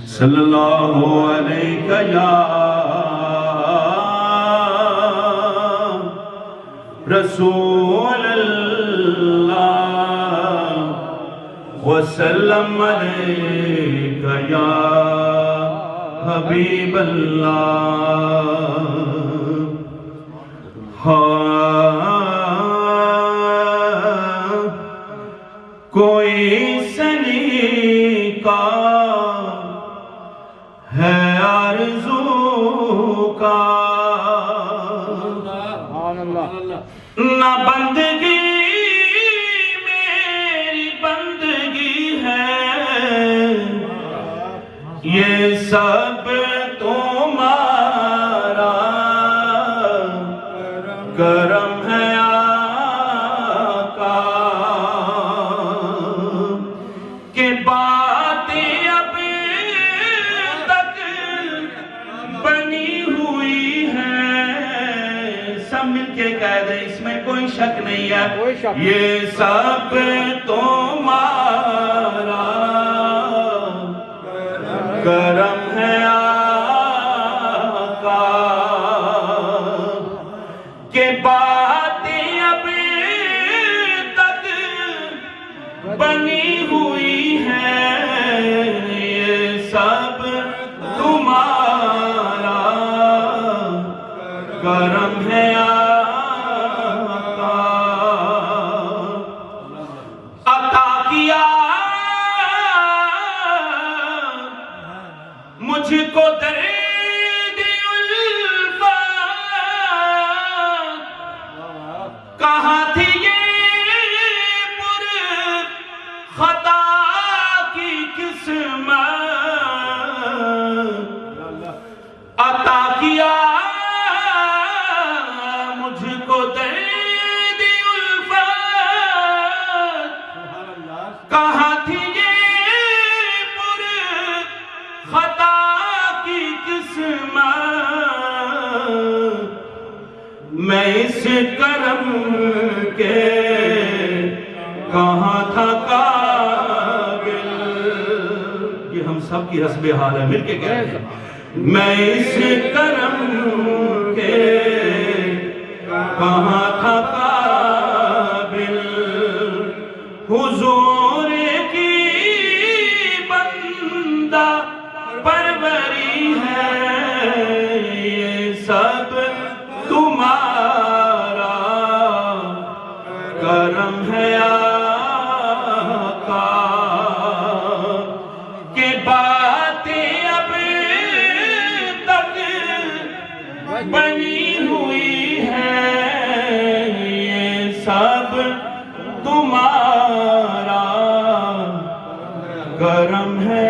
صلی اللہ علیہ یا رسول اللہ وسلم علیہ یا حبیب اللہ کوئی سلیقہ ہے آرزو کا نہ بندگی میری بندگی ہے یہ سب تمہارا کرم ہے آقا کہ باتیں اب تک بنی ہوئی ہیں سب مل کے کہہ دیں اس میں کوئی شک نہیں ہے یہ سب تمہارا کرم ہے آقا کہ باتیں اب تک بنی ہوئی ہیں یہ سب تمہارا کرم ہے آقا عطا کیا مجھ کو درد الفت کہاں تھی یہ پر خطا کی قسمت عطا کیا مجھ کو درد الفت کہاں تھی یہ پر خطا کی قسمت میں اس کرم کے کہاں تھا قابل یہ ہم سب کی حسب حال ہے مل کے کہتے ہیں میں اس کرم کے کہاں تھا قابل حضور کی بندہ پروری ہے یہ سب تمہارا کرم ہے آقا کہ باتیں اب تک بنی ہوئی ہیں یہ سب تمہارا کرم ہے